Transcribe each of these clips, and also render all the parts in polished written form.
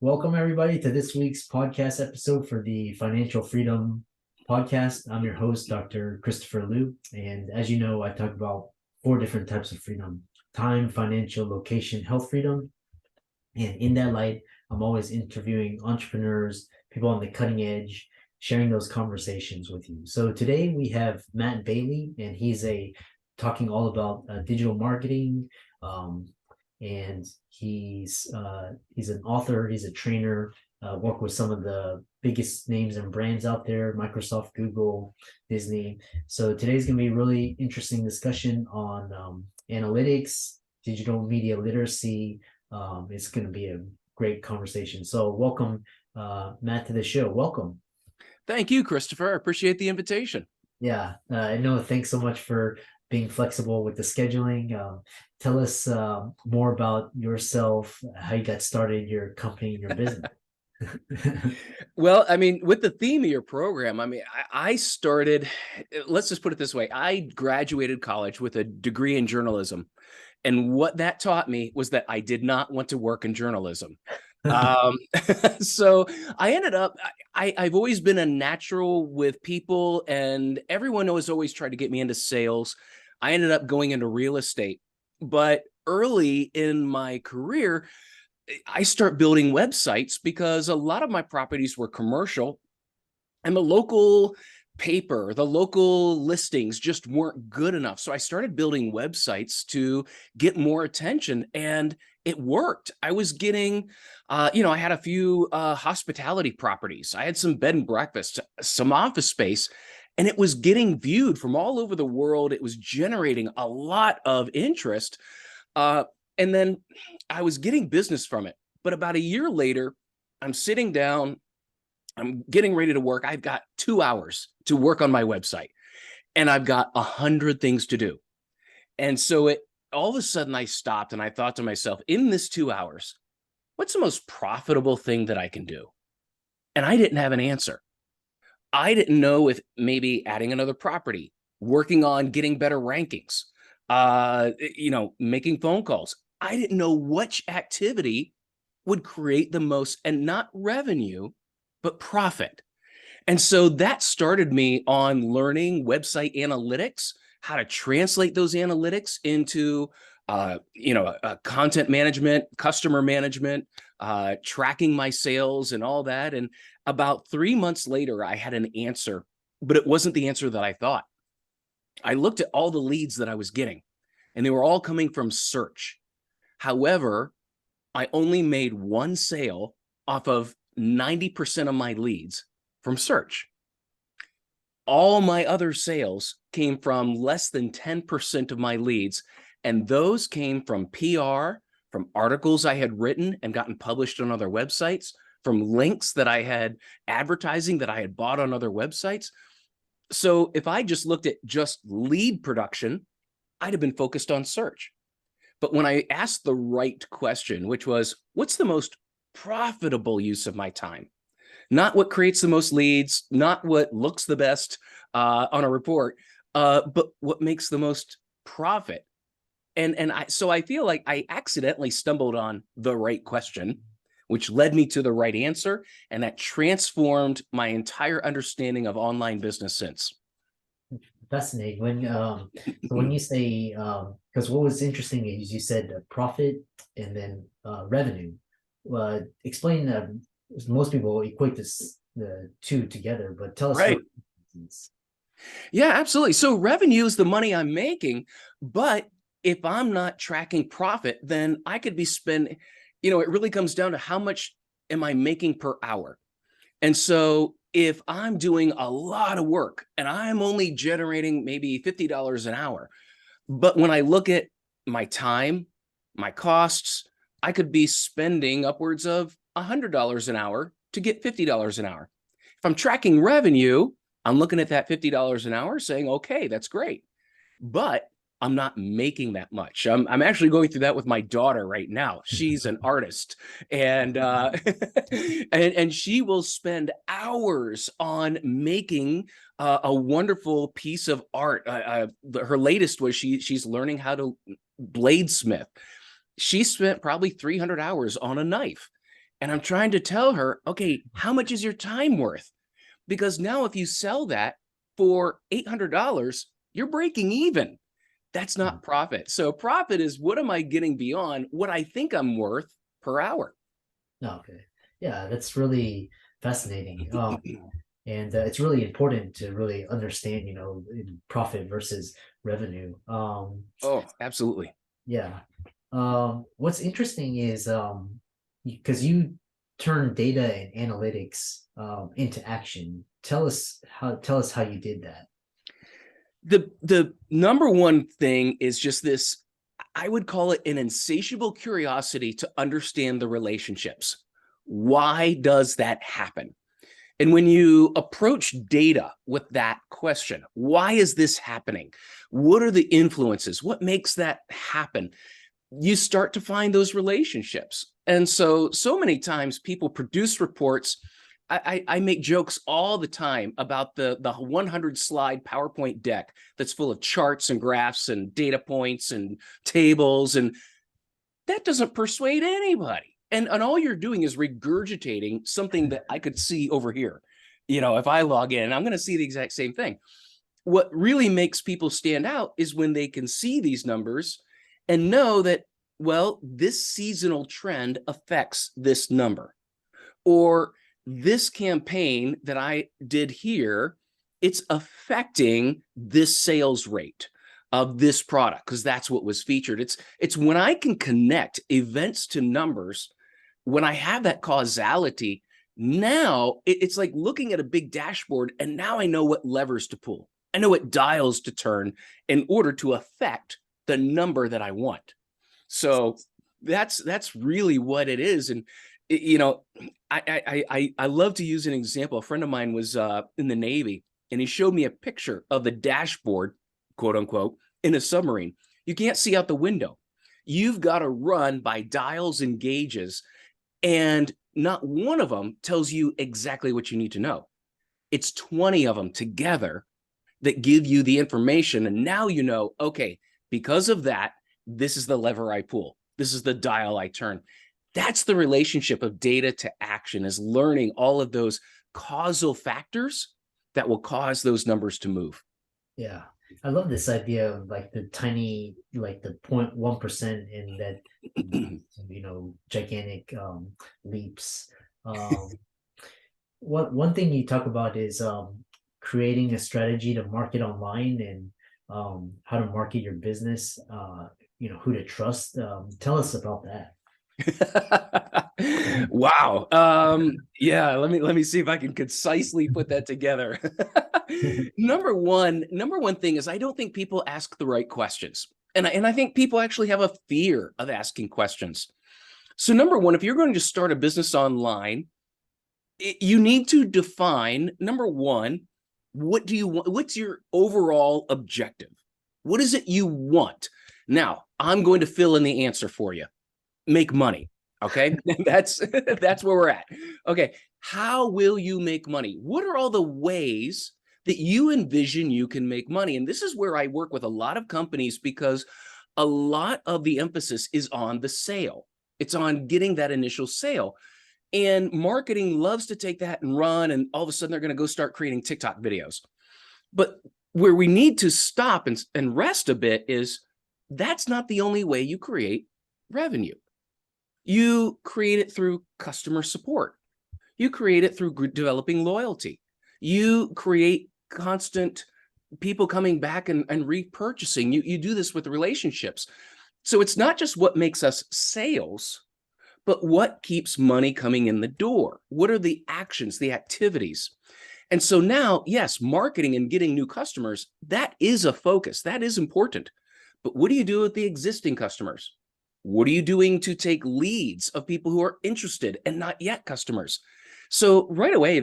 Welcome, everybody, to this week's podcast episode for the Financial Freedom Podcast. I'm your host, Dr. Christopher Liu. And as you know, I talk about four different types of freedom: time, financial, location, health freedom. And in that light, I'm always interviewing entrepreneurs, people on the cutting edge, sharing those conversations with you. So today we have Matt Bailey, and he's a talking all about digital marketing. Um, and he's an author, he's a trainer, worked with some of the biggest names and brands out there: Microsoft, Google, Disney. So today's going to be a really interesting discussion on analytics, digital media literacy. It's going to be a great conversation. So welcome, Matt, to the show. Welcome. Thank you, Christopher. I appreciate the invitation. Yeah, I know. Thanks so much for being flexible with the scheduling. Tell us more about yourself, how you got started, your company, and your business. Well, with the theme of your program, I started, let's just put it this way. I graduated college with a degree in journalism. And what that taught me was that I did not want to work in journalism. Um, so I ended up, I've always been a natural with people, and everyone has always tried to get me into sales. I ended up going into real estate. But early in my career, I start building websites because a lot of my properties were commercial, and the local paper, the local listings just weren't good enough. So I started building websites to get more attention, and it worked. I was getting, I had a few hospitality properties. I had some bed and breakfast, some office space, and it was getting viewed from all over the world. It was generating a lot of interest. And then I was getting business from it. But about a year later, I'm sitting down, I'm getting ready to work. I've got 2 hours to work on my website, and I've got 100 things to do. And so all of a sudden I stopped and I thought to myself, in this 2 hours, what's the most profitable thing that I can do? And I didn't have an answer. I didn't know if maybe adding another property, working on getting better rankings, making phone calls. I didn't know which activity would create the most, and not revenue, but profit. And so that started me on learning website analytics, how to translate those analytics into, content management, customer management, tracking my sales and all that. And about 3 months later, I had an answer, but it wasn't the answer that I thought. I looked at all the leads that I was getting, and they were all coming from search. However, I only made one sale off of 90% of my leads from search. All my other sales came from less than 10% of my leads, and those came from PR, from articles I had written and gotten published on other websites, from links that I had, advertising that I had bought on other websites. So if I just looked at just lead production, I'd have been focused on search. But when I asked the right question, which was, what's the most profitable use of my time? Not what creates the most leads, not what looks the best on a report, but what makes the most profit. So I feel like I accidentally stumbled on the right question, which led me to the right answer, and that transformed my entire understanding of online business since. Fascinating. When you say, because what was interesting is you said profit and then revenue. Explain that. Most people equate the two together, but tell us Right. what. Yeah, absolutely. So revenue is the money I'm making, but if I'm not tracking profit, then I could be spending, it really comes down to how much am I making per hour. And so if I'm doing a lot of work and I'm only generating maybe $50 an hour, but when I look at my time, my costs, I could be spending upwards of $100 an hour to get $50 an hour. If I'm tracking revenue, I'm looking at that $50 an hour saying, okay, that's great. But I'm not making that much. I'm actually going through that with my daughter right now. She's an artist, and and she will spend hours on making a wonderful piece of art. Her latest was she's learning how to bladesmith. She spent probably 300 hours on a knife. And I'm trying to tell her, okay, how much is your time worth? Because now if you sell that for $800, you're breaking even. That's not profit. So profit is, what am I getting beyond what I think I'm worth per hour? Okay. Yeah, that's really fascinating. And it's really important to really understand, profit versus revenue. Oh, absolutely. Yeah. What's interesting is because you turn data and analytics into action. Tell us how you did that. The number one thing is just this, I would call it an insatiable curiosity to understand the relationships. Why does that happen? And when you approach data with that question, why is this happening? What are the influences? What makes that happen? You start to find those relationships. And so many times people produce reports. I make jokes all the time about the 100 slide PowerPoint deck that's full of charts and graphs and data points and tables. And that doesn't persuade anybody. And all you're doing is regurgitating something that I could see over here. If I log in, I'm going to see the exact same thing. What really makes people stand out is when they can see these numbers and know that, well, this seasonal trend affects this number, or this campaign that I did here, it's affecting this sales rate of this product because that's what was featured. It's when I can connect events to numbers, when I have that causality, now it's like looking at a big dashboard, and now I know what levers to pull. I know what dials to turn in order to affect the number that I want. So that's really what it is. And I love to use an example. A friend of mine was in the Navy, and he showed me a picture of the dashboard, quote unquote, in a submarine. You can't see out the window. You've got to run by dials and gauges, and not one of them tells you exactly what you need to know. It's 20 of them together that give you the information. And now you know, okay, because of that, this is the lever I pull. This is the dial I turn. That's the relationship of data to action, is learning all of those causal factors that will cause those numbers to move. Yeah. I love this idea of like the tiny, like the 0.1% in that, gigantic leaps. Um, one thing you talk about is creating a strategy to market online and how to market your business, who to trust. Tell us about that. Wow. Yeah, let me see if I can concisely put that together. Number one thing is, I don't think people ask the right questions. And I think people actually have a fear of asking questions. So number one, if you're going to start a business online, you need to define, number one, what do you want? What's your overall objective? What is it you want? Now, I'm going to fill in the answer for you. Make money. Okay. that's where we're at. Okay. How will you make money? What are all the ways that you envision you can make money? And this is where I work with a lot of companies, because a lot of the emphasis is on the sale. It's on getting that initial sale. And marketing loves to take that and run, and all of a sudden they're going to go start creating TikTok videos. But where we need to stop and rest a bit is, that's not the only way you create revenue. You create it through customer support. You create it through developing loyalty. You create constant people coming back and repurchasing. You do this with relationships. So it's not just what makes us sales, but what keeps money coming in the door? What are the actions, the activities? And so now, yes, marketing and getting new customers, that is a focus. That is important. But what do you do with the existing customers? What are you doing to take leads of people who are interested and not yet customers? So right away,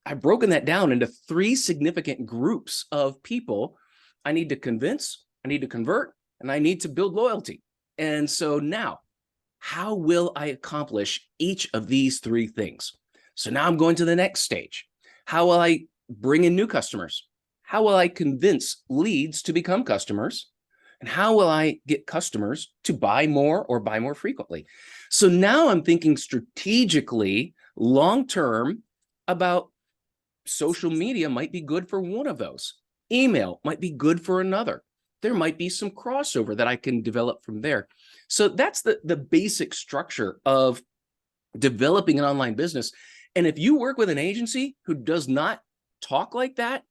I've broken that down into 3 significant groups of people. I need to convince, I need to convert, and I need to build loyalty. And so now, how will I accomplish each of these 3 things? So now I'm going to the next stage. How will I bring in new customers? How will I convince leads to become customers? And how will I get customers to buy more or buy more frequently? So now I'm thinking strategically, long-term about social media might be good for one of those. Email might be good for another. There might be some crossover that I can develop from there. So that's the basic structure of developing an online business. And if you work with an agency who does not talk like that,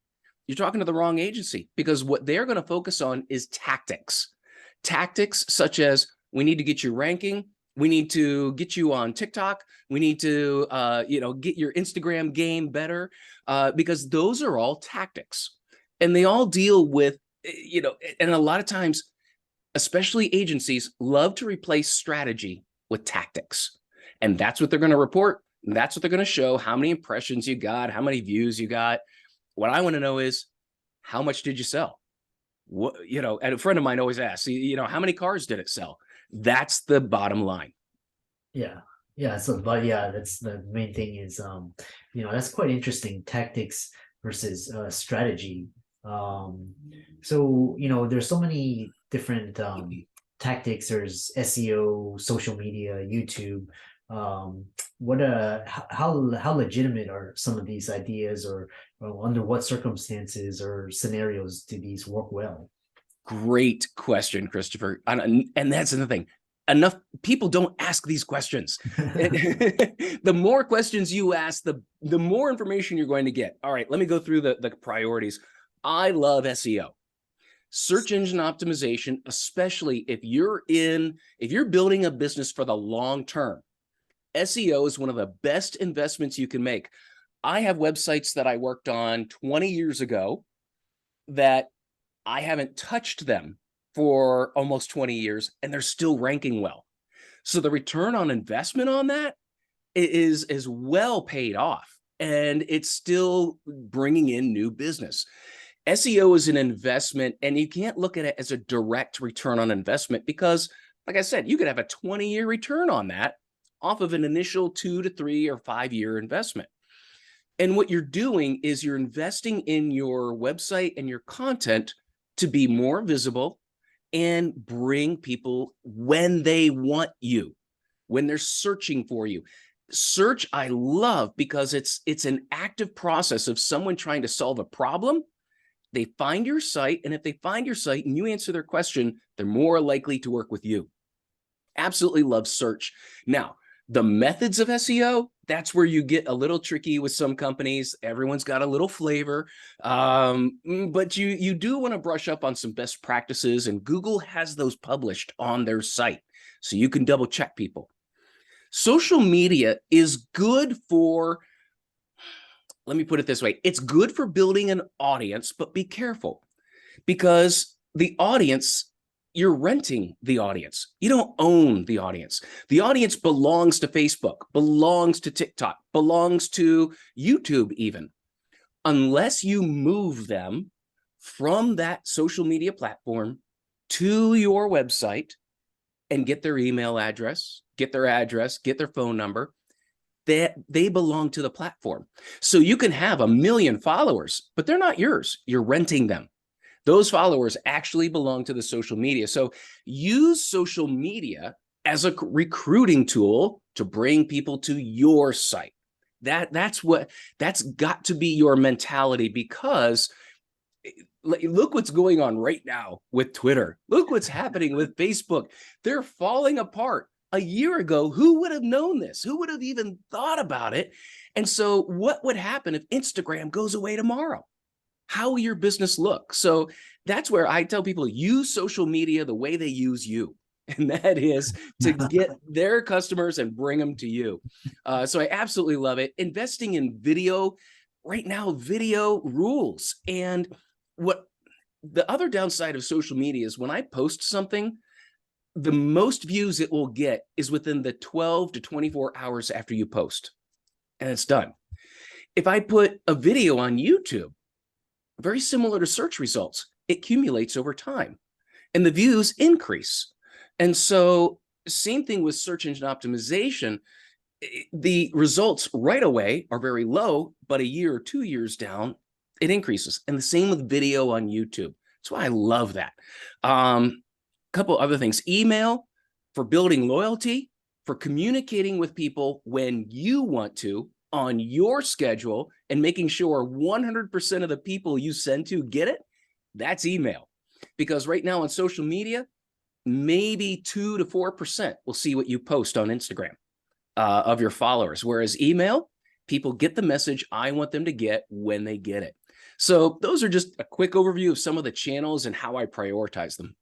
you're talking to the wrong agency, because what they're going to focus on is tactics. Tactics such as, we need to get you ranking, we need to get you on TikTok, we need to get your Instagram game better, because those are all tactics. And they all deal with, and a lot of times, especially agencies, love to replace strategy with tactics. And that's what they're going to report. That's what they're going to show, how many impressions you got, how many views you got. What I want to know is, how much did you sell? What, and a friend of mine always asks, how many cars did it sell? That's the bottom line. Yeah. Yeah. So, but yeah, that's the main thing is, that's quite interesting, tactics versus strategy. So, there's so many different tactics. There's SEO, social media, YouTube. How legitimate are some of these ideas, or under what circumstances or scenarios do these work well? Great question, Christopher. And that's another thing. Enough people don't ask these questions. The more questions you ask, the more information you're going to get. All right, let me go through the priorities. I love SEO. Search engine optimization, especially if you're building a business for the long term. SEO is one of the best investments you can make. I have websites that I worked on 20 years ago that I haven't touched them for almost 20 years, and they're still ranking well. So the return on investment on that is well paid off, and it's still bringing in new business. SEO is an investment, and you can't look at it as a direct return on investment because, like I said, you could have a 20-year return on that off of an initial 2 to 3 or 5 year investment. And what you're doing is you're investing in your website and your content to be more visible and bring people when they want you, when they're searching for you. Search, I love, because it's an active process of someone trying to solve a problem. They find your site, and if they find your site and you answer their question, they're more likely to work with you. Absolutely love search. Now, the methods of SEO, that's where you get a little tricky with some companies. Everyone's got a little flavor, but you do want to brush up on some best practices, and Google has those published on their site, so you can double check people. Social media is good for, let me put it this way, it's good for building an audience, but be careful, because the audience, you're renting the audience. You don't own the audience. The audience belongs to Facebook, belongs to TikTok, belongs to YouTube even. Unless you move them from that social media platform to your website and get their email address, get their phone number, they belong to the platform. So you can have 1 million followers, but they're not yours. You're renting them. Those followers actually belong to the social media. So use social media as a recruiting tool to bring people to your site. That's got to be your mentality, because look what's going on right now with Twitter. Look what's happening with Facebook. They're falling apart. A year ago, who would have known this? Who would have even thought about it? And so what would happen if Instagram goes away tomorrow? How will your business look? So that's where I tell people, use social media the way they use you. And that is to get their customers and bring them to you. So I absolutely love it. Investing in video right now, video rules. And what the other downside of social media is, when I post something, the most views it will get is within the 12 to 24 hours after you post, and it's done. If I put a video on YouTube, very similar to search results, it accumulates over time and the views increase. And so same thing with search engine optimization. The results right away are very low, but a year or 2 years down, it increases. And the same with video on YouTube. That's why I love that. Couple other things. Email for building loyalty, for communicating with people when you want to on your schedule, and making sure 100% of the people you send to get it. That's email. Because right now on social media, maybe 2 to 4% will see what you post on Instagram of your followers. Whereas email, people get the message I want them to get when they get it. So those are just a quick overview of some of the channels and how I prioritize them.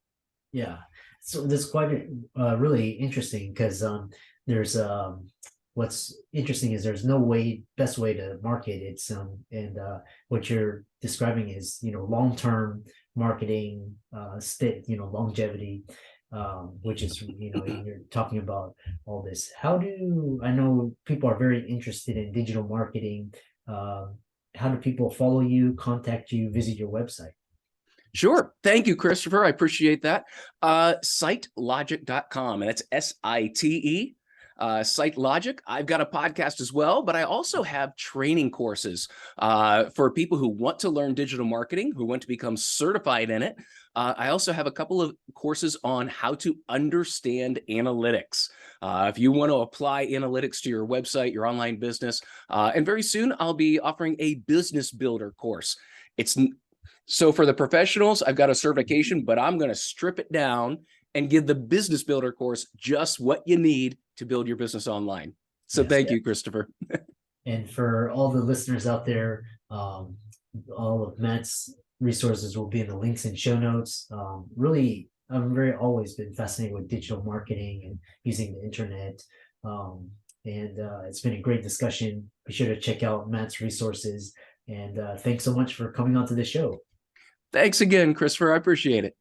Yeah. So that's quite really interesting because there's what's interesting is there's no best way to market. It's and what you're describing is long-term marketing, longevity, which is you're talking about all this. I know people are very interested in digital marketing. How do people follow you, contact you, visit your website? Sure. Thank you, Christopher. I appreciate that. Sitelogic.com, and it's SITE. SiteLogic. I've got a podcast as well, but I also have training courses for people who want to learn digital marketing, who want to become certified in it. I also have a couple of courses on how to understand analytics. If you want to apply analytics to your website, your online business, and very soon I'll be offering a business builder course. So for the professionals, I've got a certification, but I'm going to strip it down and give the business builder course just what you need to build your business online. So yes, thank you, Christopher. And for all the listeners out there, all of Matt's resources will be in the links and show notes. Really, always been fascinated with digital marketing and using the internet. It's been a great discussion. Be sure to check out Matt's resources. And thanks so much for coming on to the show. Thanks again, Christopher. I appreciate it.